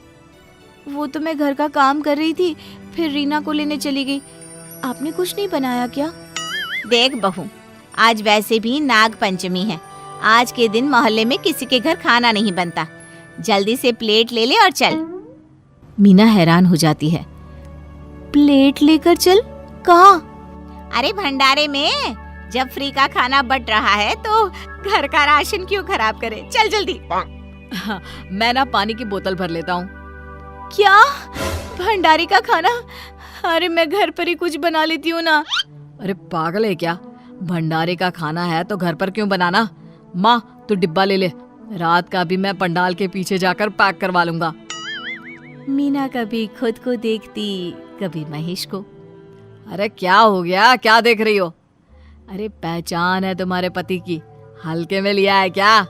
वो तो मैं घर का काम कर रही थी, फिर रीना को लेने चली गई। आपने कुछ नहीं बनाया क्या? देख बहू, आज वैसे भी नाग पंचमी है। आज के दिन मोहल्ले में किसी के घर खाना नहीं बनता। जल्दी से प्लेट ले ले और चल। मीना हैरान हो जाती है। प्लेट लेकर चल? कहाँ? अरे भंडारे में। जब फ्री का खाना बट रहा है तो घर का राशन क्यों खराब करे? चल जल्दी। मैं ना पानी की बोतल भर लेता हूँ। क्या? भंडारे का खाना? अरे मैं घर पर ही कुछ बना लेती हूँ ना। अरे पागल है क्या? भंडारे का खाना है तो घर पर क्यों बनाना? माँ तू डिब्बा ले ले, रात का भी मैं पंडाल के पीछे जाकर पैक करवा लूंगा। मीना कभी खुद को देखती, कभी महेश को। अरे क्या हो गया, क्या देख रही हो? अरे पहचान है तुम्हारे पति की, हल्के में लिया है क्या?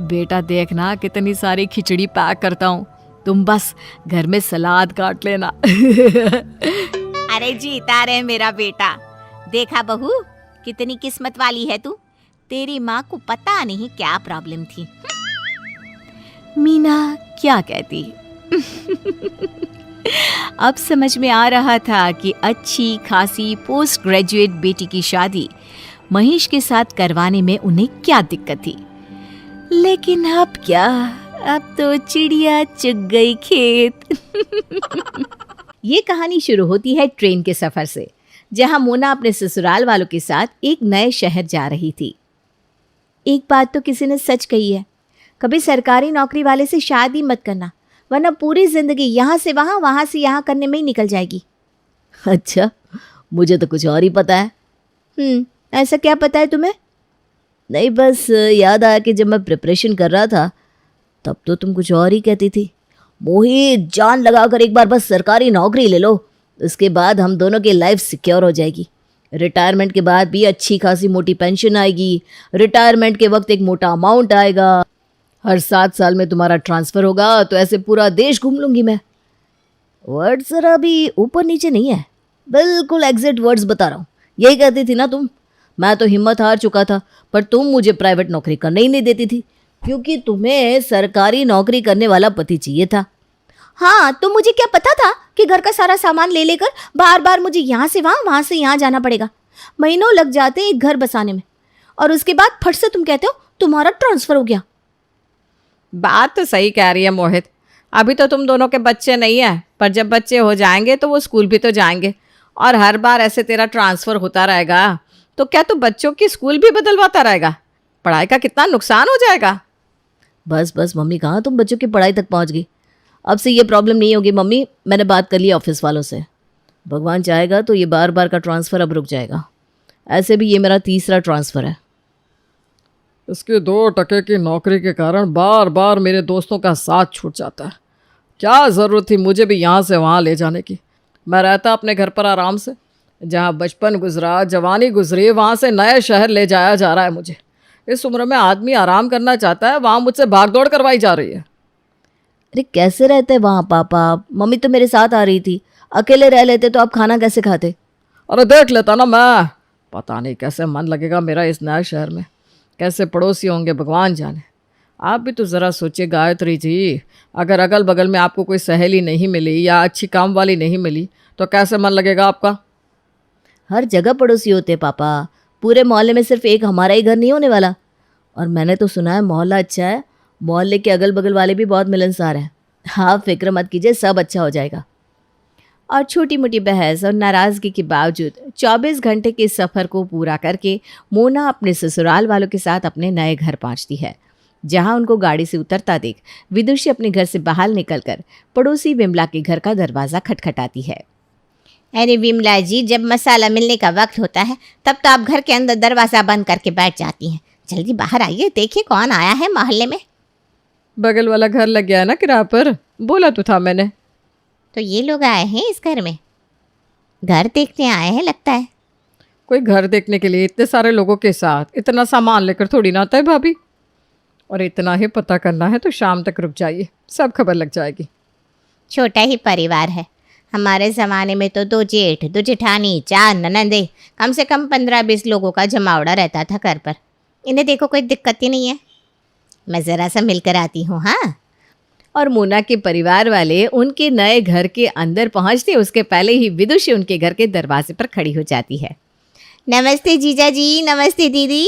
बेटा देखना कितनी सारी खिचड़ी पैक करता हूँ, तुम बस घर में सलाद काट लेना। अरे जीता रे मेरा बेटा। देखा बहू, कितनी किस्मत वाली है तू। तेरी माँ को पता नहीं क्या प्रॉब्लम थी। मीना क्या कहती? अब समझ में आ रहा था कि अच्छी खासी पोस्ट ग्रेजुएट बेटी की शादी महेश के साथ करवाने में उन्हें क्या दिक्कत थी। लेकिन अब क्या, अब तो चिड़िया चुग गई खेत। ये कहानी शुरू होती है ट्रेन के सफर से, जहां मोना अपने ससुराल वालों के साथ एक नए शहर जा रही थी। एक बात तो किसी ने सच कही है, कभी सरकारी नौकरी वाले से शादी मत करना, वरना पूरी जिंदगी यहाँ से वहाँ से यहाँ करने में ही निकल जाएगी। अच्छा, मुझे तो कुछ और ही पता है। ऐसा क्या पता है तुम्हें? नहीं, बस याद आया कि जब मैं प्रिपरेशन कर रहा था तब तो तुम कुछ और ही कहती थी। मोहित, जान लगाकर एक बार बस सरकारी नौकरी ले लो, उसके बाद हम दोनों की लाइफ सिक्योर हो जाएगी। रिटायरमेंट के बाद भी अच्छी खासी मोटी पेंशन आएगी, रिटायरमेंट के वक्त एक मोटा अमाउंट आएगा, हर 7 साल में तुम्हारा ट्रांसफ़र होगा, तो ऐसे पूरा देश घूम लूँगी मैं। वर्ड्स ज़रा भी ऊपर नीचे नहीं है, बिल्कुल एग्जैक्ट वर्ड्स बता रहा हूँ। यही कहती थी ना तुम। मैं तो हिम्मत हार चुका था, पर तुम मुझे प्राइवेट नौकरी करने ही नहीं देती थी, क्योंकि तुम्हें सरकारी नौकरी करने वाला पति चाहिए था। हाँ, तो मुझे क्या पता था कि घर का सारा सामान ले लेकर बार बार मुझे यहाँ से वहाँ से यहाँ जाना पड़ेगा। महीनों लग जाते हैं एक घर बसाने में, और उसके बाद फट से तुम कहते हो तुम्हारा ट्रांसफ़र हो गया। बात तो सही कह रही है मोहित। अभी तो तुम दोनों के बच्चे नहीं है, पर जब बच्चे हो जाएंगे तो वो स्कूल भी तो जाएंगे, और हर बार ऐसे तेरा ट्रांसफ़र होता रहेगा तो क्या तू बच्चों की स्कूल भी बदलवाता रहेगा? पढ़ाई का कितना नुकसान हो जाएगा। बस बस मम्मी, कहाँ तुम बच्चों की पढ़ाई तक पहुँच गई। अब से ये प्रॉब्लम नहीं होगी मम्मी, मैंने बात कर ली ऑफिस वालों से। भगवान चाहेगा तो ये बार बार का ट्रांसफ़र अब रुक जाएगा। ऐसे भी ये मेरा तीसरा ट्रांसफ़र है। इसके 2 टके की नौकरी के कारण बार बार मेरे दोस्तों का साथ छूट जाता है। क्या ज़रूरत थी मुझे भी यहाँ से वहाँ ले जाने की? मैं रहता अपने घर पर आराम से, जहाँ बचपन गुजरा, जवानी गुजरी, वहाँ से नए शहर ले जाया जा रहा है मुझे। इस उम्र में आदमी आराम करना चाहता है, वहाँ मुझसे भागदौड़ करवाई जा रही है। अरे कैसे रहते वहाँ पापा? मम्मी तो मेरे साथ आ रही थी, अकेले रह लेते तो आप खाना कैसे खाते? अरे देख लेता ना मैं, पता नहीं कैसे मन लगेगा मेरा इस नए शहर में। कैसे पड़ोसी होंगे भगवान जाने। आप भी तो ज़रा सोचिए गायत्री जी, अगर अगल बगल में आपको कोई सहेली नहीं मिली या अच्छी काम वाली नहीं मिली तो कैसे मन लगेगा आपका। हर जगह पड़ोसी होते हैं पापा, पूरे मोहल्ले में सिर्फ एक हमारा ही घर नहीं होने वाला। और मैंने तो सुना है मोहल्ला अच्छा है, मोहल्ले के अगल बगल वाले भी बहुत मिलनसार हैं। आप फिक्र मत कीजिए, सब अच्छा हो जाएगा। और छोटी मोटी बहस और नाराज़गी के बावजूद 24 घंटे के सफ़र को पूरा करके मोना अपने ससुराल वालों के साथ अपने नए घर पहुंचती है, जहां उनको गाड़ी से उतरता देख विदुषी अपने घर से बाहर निकलकर पड़ोसी विमला के घर का दरवाज़ा खटखटाती है। अरे विमला जी, जब मसाला मिलने का वक्त होता है तब तो आप घर के अंदर दरवाज़ा बंद करके बैठ जाती हैं। जल्दी बाहर आइए, देखिए कौन आया है मोहल्ले में। बगल वाला घर लग गया है ना किराए पर, बोला तो था मैंने। तो ये लोग आए हैं इस घर में, घर देखने आए हैं लगता है। कोई घर देखने के लिए इतने सारे लोगों के साथ इतना सामान लेकर थोड़ी ना आता है भाभी। और इतना ही पता करना है तो शाम तक रुक जाइए, सब खबर लग जाएगी। छोटा ही परिवार है। हमारे ज़माने में तो 2 जेठ, 2 जेठानी, 4 ननंदे, कम से कम 15-20 लोगों का जमावड़ा रहता था घर पर। इन्हें देखो कोई दिक्कत ही नहीं है। मैं ज़रा सा मिलकर आती हूँ। हाँ। और मोना के परिवार वाले उनके नए घर के अंदर पहुंचते उसके पहले ही विदुषी उनके घर के दरवाजे पर खड़ी हो जाती है। नमस्ते जीजा जी, नमस्ते दीदी।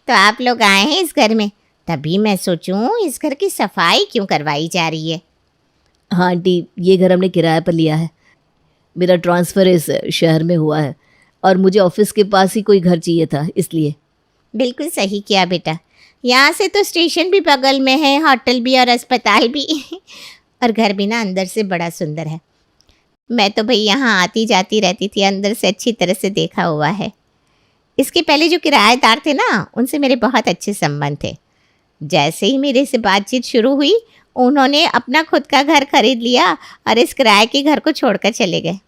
तो आप लोग आए हैं इस घर में, तभी मैं सोचूं इस घर की सफाई क्यों करवाई जा रही है। हाँ आंटी, ये घर हमने किराए पर लिया है। मेरा ट्रांसफ़र इस शहर में हुआ है और मुझे ऑफिस के पास ही कोई घर चाहिए था, इसलिए। बिल्कुल सही किया बेटा, यहाँ से तो स्टेशन भी बगल में है, होटल भी और अस्पताल भी। और घर भी ना अंदर से बड़ा सुंदर है। मैं तो भाई यहाँ आती जाती रहती थी, अंदर से अच्छी तरह से देखा हुआ है। इसके पहले जो किराएदार थे ना, उनसे मेरे बहुत अच्छे संबंध थे। जैसे ही मेरे से बातचीत शुरू हुई, उन्होंने अपना खुद का घर खरीद लिया और इस किराए के घर को छोड़कर चले गए।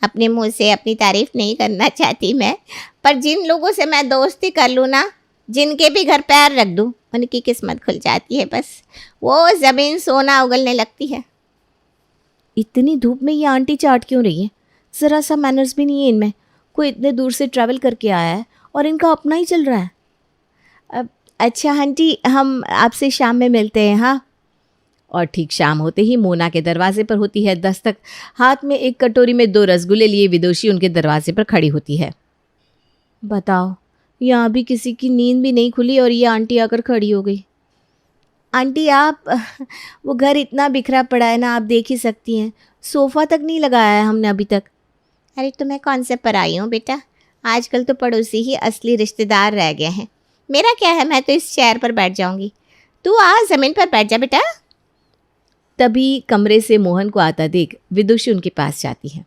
अपने मुंह से अपनी तारीफ नहीं करना चाहती मैं, पर जिन लोगों से मैं दोस्ती कर लूँ ना, जिनके भी घर पैर रख दूँ, उनकी किस्मत खुल जाती है। बस वो ज़मीन सोना उगलने लगती है। इतनी धूप में ये आंटी चाट क्यों रही है? ज़रा सा मैनर्स भी नहीं है इनमें। कोई इतने दूर से ट्रैवल करके आया है और इनका अपना ही चल रहा है। अच्छा आंटी, हम आपसे शाम में मिलते हैं। हाँ। और ठीक शाम होते ही मोना के दरवाजे पर होती है दस्तक। हाथ में एक कटोरी में 2 रसगुल्ले लिए विदुषी उनके दरवाजे पर खड़ी होती है। बताओ, यहाँ भी किसी की नींद भी नहीं खुली और ये आंटी आकर खड़ी हो गई। आंटी आप, वो घर इतना बिखरा पड़ा है ना, आप देख ही सकती हैं। सोफ़ा तक नहीं लगाया है हमने अभी तक। अरे तो मैं कौन से पराई हूँ बेटा, आजकल तो पड़ोसी ही असली रिश्तेदार रह गए हैं। मेरा क्या है, मैं तो इस चेयर पर बैठ जाऊँगी। तू आ ज़मीन पर बैठ जा बेटा। तभी कमरे से मोहन को आता देख विदुषी उनके पास जाती है।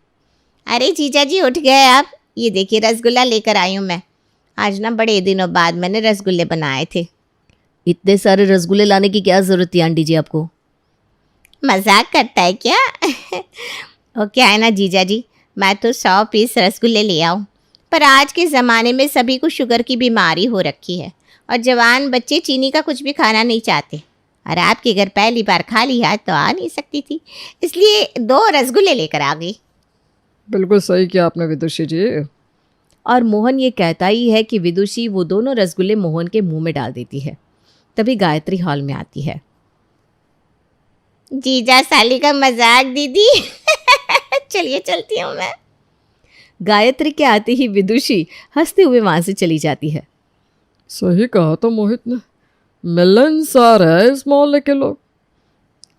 अरे जीजा जी उठ गए आप, ये देखिए रसगुल्ला लेकर आई हूँ मैं। आज ना बड़े दिनों बाद मैंने रसगुल्ले बनाए थे। इतने सारे रसगुल्ले लाने की क्या ज़रूरत थी आंटी जी आपको? मजाक करता है क्या? और क्या है ना जीजा जी, मैं तो 100 पीस रसगुल्ले ले आऊँ, पर आज के ज़माने में सभी को शुगर की बीमारी हो रखी है और जवान बच्चे चीनी का कुछ भी खाना नहीं चाहते। और आपके घर पहली बार खाली हाथ तो आ नहीं सकती थी, इसलिए 2 रसगुल्ले लेकर आ गई। बिल्कुल सही किया आपने विदुषी जी। और मोहन ये कहता ही है कि विदुषी वो दोनों रसगुल्ले मोहन के मुंह में डाल देती है। तभी गायत्री हॉल में आती है। जीजा साली का मजाक दीदी। चलिए चलती हूँ मैं। गायत्री के आते ही विदुषी हंसते हुए वहां से चली जाती है। सही कहा तो मोहित ने, मिलनसार है इस मोहल्ले के लोग।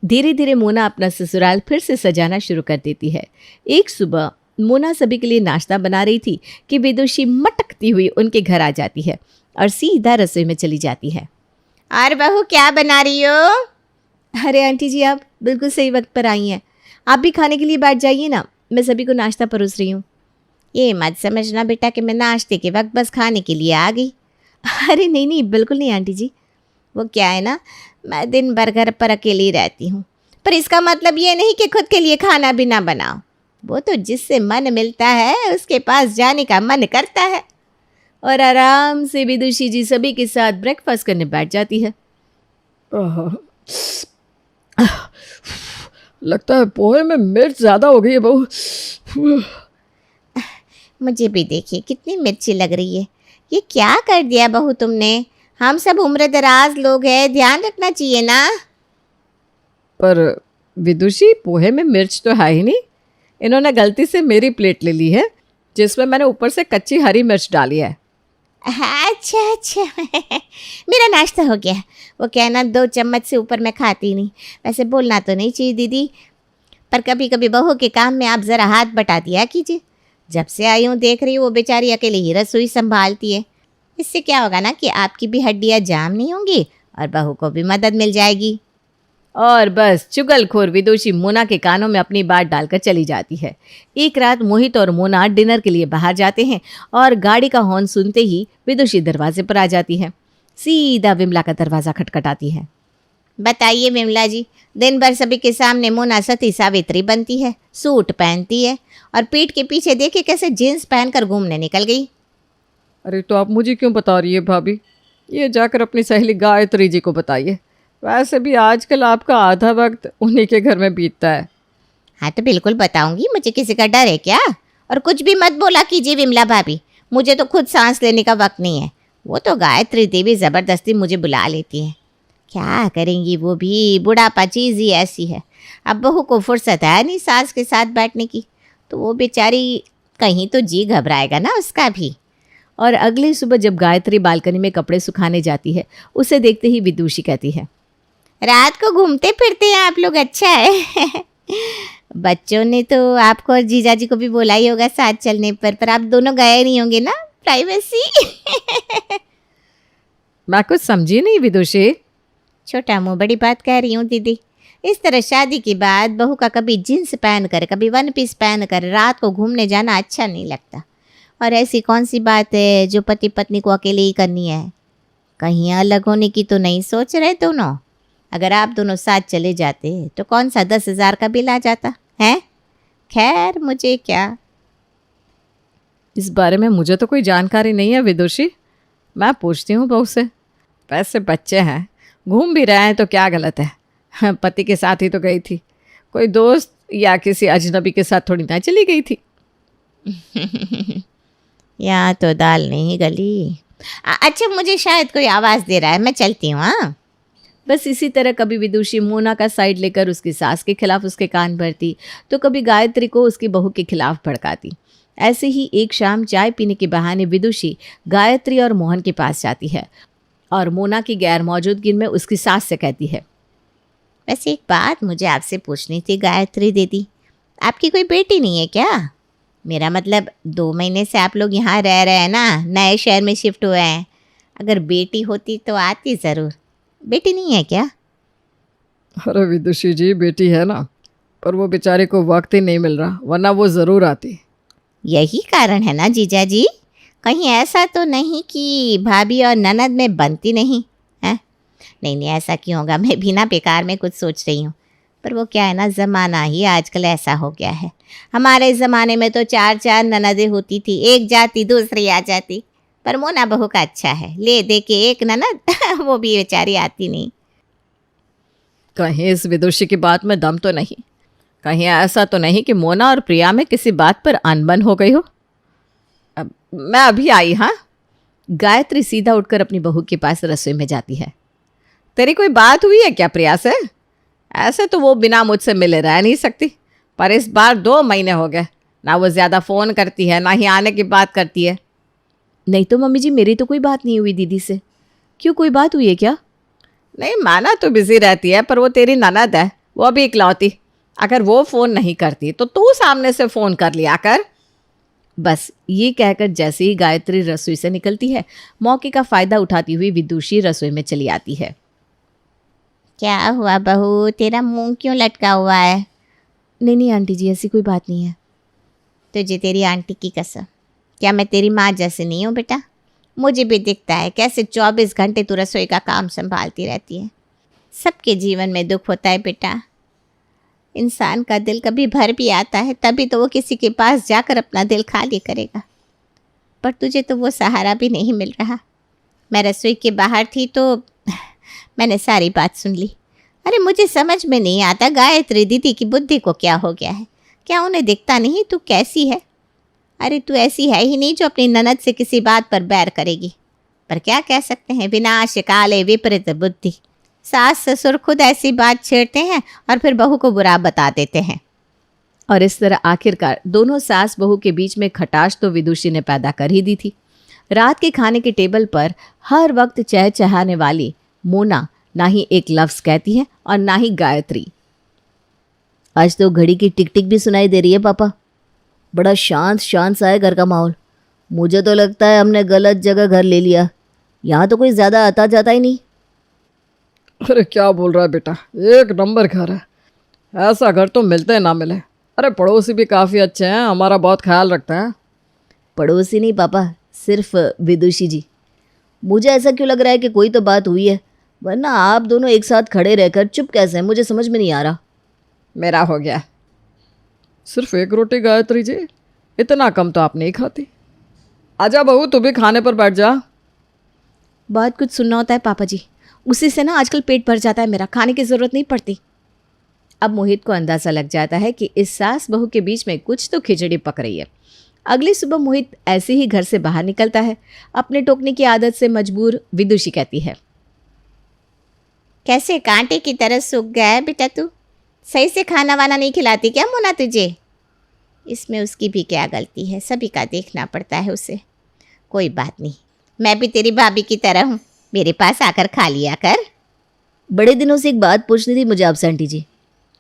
धीरे धीरे मोना अपना ससुराल फिर से सजाना शुरू कर देती है। एक सुबह मोना सभी के लिए नाश्ता बना रही थी कि विदुषी मटकती हुई उनके घर आ जाती है और सीधा रसोई में चली जाती है। और बहू क्या बना रही हो? अरे आंटी जी, आप बिल्कुल सही वक्त पर आई हैं। आप भी खाने के लिए बैठ जाइए ना, मैं सभी को नाश्ता परोस रही हूँ। ये मत समझना बेटा कि मैं नाश्ते के वक्त बस खाने के लिए आ गई। अरे नहीं नहीं, बिल्कुल नहीं आंटी जी। वो क्या है ना, मैं दिन भर घर पर अकेली रहती हूँ, पर इसका मतलब ये नहीं कि खुद के लिए खाना भी ना बनाओ। वो तो जिससे मन मिलता है उसके पास जाने का मन करता है। और आराम से विदुषी जी सभी के साथ ब्रेकफास्ट करने बैठ जाती है। लगता है पोहे में मिर्च ज़्यादा हो गई है बहू। मुझे भी देखिए कितनी मिर्ची लग रही है। ये क्या कर दिया बहू तुमने? हम सब उम्र दराज लोग हैं, ध्यान रखना चाहिए ना। पर विदुषी, पोहे में मिर्च तो है ही नहीं। इन्होंने गलती से मेरी प्लेट ले ली है जिसमें मैंने ऊपर से कच्ची हरी मिर्च डाली है। अच्छा अच्छा मेरा नाश्ता हो गया। वो क्या है ना, 2 चम्मच से ऊपर मैं खाती नहीं। वैसे बोलना तो नहीं चाहिए दीदी, पर कभी कभी बहू के काम में आप ज़रा हाथ बटा दिया कीजिए। जब से आई हूँ देख रही हूँ वो बेचारी अकेले ही रसोई संभालती है। इससे क्या होगा ना कि आपकी भी हड्डियाँ जाम नहीं होंगी और बहू को भी मदद मिल जाएगी। और बस चुगलखोर विदुषी मोना के कानों में अपनी बात डालकर चली जाती है। एक रात मोहित और मोना डिनर के लिए बाहर जाते हैं और गाड़ी का हॉर्न सुनते ही विदुषी दरवाजे पर आ जाती है। सीधा विमला का दरवाज़ा खटखटाती है। बताइए विमला जी, दिन भर सभी के सामने मोना सती सावित्री बनती है, सूट पहनती है और पीठ के पीछे देखिए कैसे जीन्स पहनकर घूमने निकल गई। अरे तो आप मुझे क्यों बता रही है भाभी? ये जाकर अपनी सहेली गायत्री जी को बताइए। वैसे भी आजकल आपका आधा वक्त उन्हीं के घर में बीतता है। हाँ तो बिल्कुल बताऊंगी, मुझे किसी का डर है क्या? और कुछ भी मत बोला कीजिए विमला भाभी, मुझे तो खुद सांस लेने का वक्त नहीं है। वो तो गायत्री देवी ज़बरदस्ती मुझे बुला लेती है। क्या करेंगी वो भी, बुढ़ापा चीज़ ही ऐसी है। अब बहू को फुर्सत है नहीं सास के साथ बैठने की, तो वो बेचारी कहीं तो जी घबराएगा ना उसका भी। और अगली सुबह जब गायत्री बालकनी में कपड़े सुखाने जाती है, उसे देखते ही विदुषी कहती है, रात को घूमते फिरते हैं आप लोग, अच्छा है। बच्चों ने तो आपको और जीजा जी को भी बोला ही होगा साथ चलने पर आप दोनों गए नहीं होंगे ना, प्राइवेसी। मैं कुछ समझी नहीं विदुषी। छोटा मुंह बड़ी बात कह रही हूँ दीदी। इस तरह शादी के बाद बहू का कभी जीन्स पहन कर कभी वन पीस पहन कर रात को घूमने जाना अच्छा नहीं लगता। और ऐसी कौन सी बात है जो पति पत्नी को अकेले ही करनी है? कहीं अलग होने की तो नहीं सोच रहे दोनों? अगर आप दोनों साथ चले जाते तो कौन सा 10,000 का बिल आ जाता है? खैर मुझे क्या। इस बारे में मुझे तो कोई जानकारी नहीं है विदुषी। मैं पूछती हूँ बहू से। वैसे बच्चे हैं, घूम भी रहे हैं तो क्या गलत है। पति के साथ ही तो गई थी, कोई दोस्त या किसी अजनबी के साथ थोड़ी ना चली गई थी। यहाँ तो दाल नहीं गली। अच्छा मुझे शायद कोई आवाज़ दे रहा है, मैं चलती हूँ। हाँ बस इसी तरह कभी विदुषी मोना का साइड लेकर उसकी सास के खिलाफ उसके कान भरती, तो कभी गायत्री को उसकी बहू के खिलाफ भड़काती। ऐसे ही एक शाम चाय पीने के बहाने विदुषी गायत्री और मोहन के पास जाती है और मोना की गैर मौजूदगी में उसकी सास से कहती है, वैसे एक बात मुझे आपसे पूछनी थी गायत्री दीदी, आपकी कोई बेटी नहीं है क्या? मेरा मतलब 2 महीने से आप लोग यहाँ रह रहे हैं ना, नए शहर में शिफ्ट हुए हैं। अगर बेटी होती तो आती ज़रूर। बेटी नहीं है क्या? अरे विदुषी जी, बेटी है ना, पर वो बेचारे को वक्त ही नहीं मिल रहा, वरना वो ज़रूर आती। यही कारण है ना जीजा जी? कहीं ऐसा तो नहीं कि भाभी और ननद में बनती नहीं है? नहीं ऐसा क्यों होगा, मैं भी ना बेकार में कुछ सोच रही हूँ। पर वो क्या है ना, ज़माना ही आजकल ऐसा हो गया है। हमारे ज़माने में तो 4 ननदें होती थी, एक जाती दूसरी आ जाती। पर मोना बहू का अच्छा है, ले दे के एक ननद वो भी बेचारी आती नहीं। कहीं इस विदुषी की बात में दम तो नहीं? कहीं ऐसा तो नहीं कि मोना और प्रिया में किसी बात पर अनबन हो गई हो? मैं अभी आई। हाँ। गायत्री सीधा उठकर अपनी बहू के पास रसोई में जाती है। तेरी कोई बात हुई है क्या प्रिया से? ऐसे तो वो बिना मुझसे मिले रह नहीं सकती, पर इस बार 2 महीने हो गए, ना वो ज़्यादा फ़ोन करती है ना ही आने की बात करती है। नहीं तो मम्मी जी, मेरी तो कोई बात नहीं हुई दीदी से। क्यों, कोई बात हुई है क्या? नहीं, माना तो बिजी रहती है, पर वो तेरी ननद है, वो भी इकलौती। अगर वो फ़ोन नहीं करती तो तू सामने से फ़ोन कर लिया कर। बस ये कहकर जैसे ही गायत्री रसोई से निकलती है, मौके का फ़ायदा उठाती हुई विदुषी रसोई में चली आती है। क्या हुआ बहू, तेरा मुंह क्यों लटका हुआ है? नहीं आंटी जी, ऐसी कोई बात नहीं है। तुझे तेरी आंटी की कसम, क्या मैं तेरी माँ जैसे नहीं हूँ बेटा? मुझे भी दिखता है कैसे 24 घंटे तू रसोई का काम संभालती रहती है। सबके जीवन में दुख होता है बेटा। इंसान का दिल कभी भर भी आता है, तभी तो वो किसी के पास जाकर अपना दिल खाली करेगा। पर तुझे तो वो सहारा भी नहीं मिल रहा। मैं रसोई के बाहर थी तो मैंने सारी बात सुन ली। अरे मुझे समझ में नहीं आता गायत्री दीदी की बुद्धि को क्या हो गया है। क्या उन्हें दिखता नहीं तू कैसी है? अरे तू ऐसी है ही नहीं जो अपनी ननद से किसी बात पर बैर करेगी। पर क्या कह सकते हैं, विनाश काले विपरीत बुद्धि। सास ससुर खुद ऐसी बात छेड़ते हैं और फिर बहू को बुरा बता देते हैं। और इस तरह आखिरकार दोनों सास बहू के बीच में खटाश तो विदुषी ने पैदा कर ही दी थी। रात के खाने के टेबल पर हर वक्त चहचहाने वाली मोना ना ही एक लफ्ज कहती है और ना ही गायत्री। आज तो घड़ी की टिक टिक भी सुनाई दे रही है पापा। बड़ा शांत शांत सा है घर का माहौल। मुझे तो लगता है हमने गलत जगह घर ले लिया। यहाँ तो कोई ज़्यादा आता जाता ही नहीं। अरे क्या बोल रहा है बेटा, एक नंबर घर है। ऐसा घर तो मिलते ना मिले। अरे पड़ोसी भी काफ़ी अच्छे हैं, हमारा बहुत ख्याल रखते हैं। पड़ोसी नहीं पापा, सिर्फ विदुषी जी। मुझे ऐसा क्यों लग रहा है कि कोई तो बात हुई है, वरना आप दोनों एक साथ खड़े रहकर चुप कैसे हैं, मुझे समझ में नहीं आ रहा। मेरा हो गया। सिर्फ एक रोटी गायत्री जी, इतना कम तो आप नहीं खाती। आजा बहू, तू भी खाने पर बैठ जा। बहुत कुछ सुनना होता है पापा जी, उसी से ना आजकल पेट भर जाता है मेरा, खाने की ज़रूरत नहीं पड़ती। अब मोहित को अंदाज़ा लग जाता है कि इस सास बहू के बीच में कुछ तो खिचड़ी पक रही है। अगली सुबह मोहित ऐसे ही घर से बाहर निकलता है। अपने टोकने की आदत से मजबूर विदुषी कहती है, कैसे कांटे की तरह सूख गया है बेटा तू। सही से खाना वाना नहीं खिलाती क्या मोना तुझे? इसमें उसकी भी क्या गलती है, सभी का देखना पड़ता है उसे। कोई बात नहीं, मैं भी तेरी भाभी की तरह हूँ, मेरे पास आकर खा लिया कर। बड़े दिनों से एक बात पूछनी थी मुझे आपसे आंटी जी।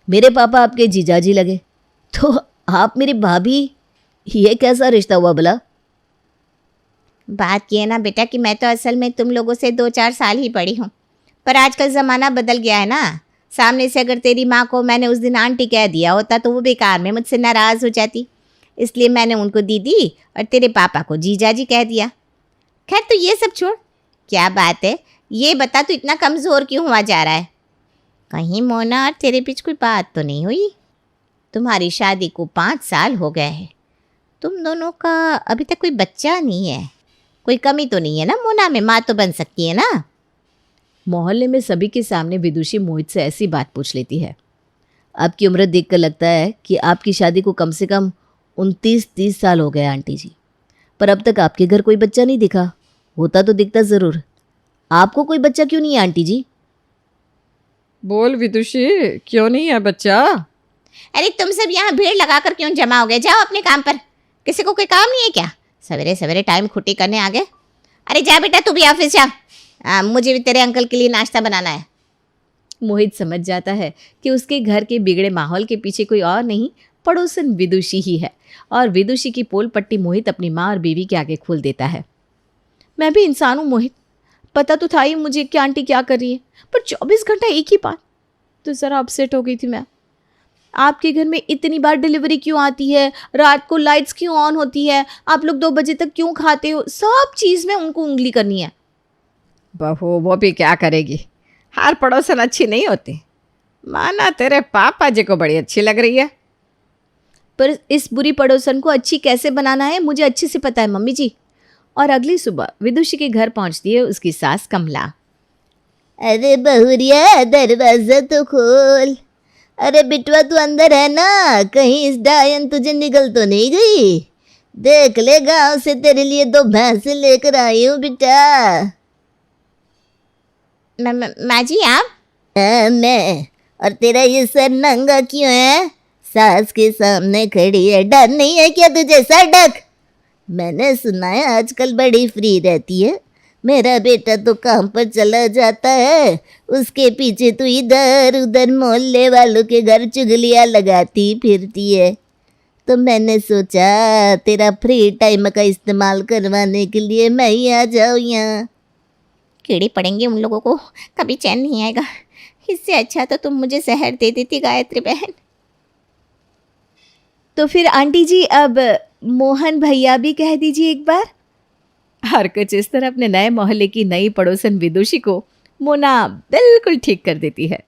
मेरे पापा आपके जीजाजी लगे, तो आप मेरी भाभी, ये कैसा रिश्ता हुआ भला? बात ये है ना बेटा कि मैं तो असल में तुम लोगों से 2-4 साल ही बड़ी हूँ, पर आजकल ज़माना बदल गया है ना। सामने से अगर तेरी माँ को मैंने उस दिन आंटी कह दिया होता तो वो बेकार में मुझसे नाराज़ हो जाती, इसलिए मैंने उनको दीदी और तेरे पापा को जीजाजी कह दिया। खैर तो ये सब छोड़, क्या बात है ये बता, तू इतना कमज़ोर क्यों हुआ जा रहा है? कहीं मोना और तेरे बीच कोई बात तो नहीं हुई? तुम्हारी शादी को 5 साल हो गए हैं, तुम दोनों का अभी तक कोई बच्चा नहीं है। कोई कमी तो नहीं है ना मोना में, माँ तो बन सकती है ना। मोहल्ले में सभी के सामने विदुषी मोहित से ऐसी बात पूछ लेती है। आपकी उम्र देखकर लगता है कि आपकी शादी को कम से कम 29-30 साल हो गए आंटी जी, पर अब तक आपके घर कोई बच्चा नहीं दिखा। होता तो दिखता ज़रूर। आपको कोई बच्चा क्यों नहीं है आंटी जी? बोल विदुषी, क्यों नहीं है बच्चा? अरे तुम सब यहाँ भीड़ लगाकर क्यों जमा हो गए? जाओ अपने काम पर, किसी को कोई काम नहीं है क्या? सवेरे सवेरे टाइम खुटी करने आ गए। अरे जा बेटा तू भी ऑफिस जा, मुझे भी तेरे अंकल के लिए नाश्ता बनाना है। मोहित समझ जाता है कि उसके घर के बिगड़े माहौल के पीछे कोई और नहीं, पड़ोसन विदुषी ही है। और विदुषी की पोल पट्टी मोहित अपनी माँ और बीवी के आगे खोल देता है। मैं भी इंसान हूँ मोहित, पता तो था ही मुझे कि आंटी क्या कर रही है, पर 24 घंटा एक ही बात, तो ज़रा अपसेट हो गई थी मैं। आपके घर में इतनी बार डिलीवरी क्यों आती है, रात को लाइट्स क्यों ऑन होती है, आप लोग 2 बजे तक क्यों खाते हो, सब चीज़ में उनको उंगली करनी है। बहू वो भी क्या करेगी, हर पड़ोसन अच्छी नहीं होती। माना तेरे पापा जी को बड़ी अच्छी लग रही है। पर इस बुरी पड़ोसन को अच्छी कैसे बनाना है मुझे अच्छे से पता है मम्मी जी। और अगली सुबह विदुषी के घर पहुंचती है उसकी सास कमला। अरे बहुरिया दरवाजा तो खोल। अरे बिटवा तू अंदर है ना, कहीं इस डायन तुझे निकल तो नहीं गई? देख ले गांव से तेरे लिए 2 भैंसे लेकर आई हूँ बेटा। माँ जी आप? मैं। और तेरा ये सर नंगा क्यों है? सास के सामने खड़ी है, डर नहीं है क्या तुझे? सड़क, मैंने सुना है आजकल बड़ी फ्री रहती है। मेरा बेटा तो काम पर चला जाता है, उसके पीछे तू इधर उधर मोहल्ले वालों के घर चुगलियाँ लगाती फिरती है। तो मैंने सोचा तेरा फ्री टाइम का इस्तेमाल करवाने के लिए मैं ही आ जाऊँ यहाँ। कीड़े पड़ेंगे उन लोगों को, कभी चैन नहीं आएगा। इससे अच्छा तो तुम मुझे जहर दे देती गायत्री बहन। तो फिर आंटी जी अब मोहन भैया भी कह दीजिए एक बार। हर कुछ इस तरह अपने नए मोहल्ले की नई पड़ोसन विदुषी को मोना बिल्कुल ठीक कर देती है।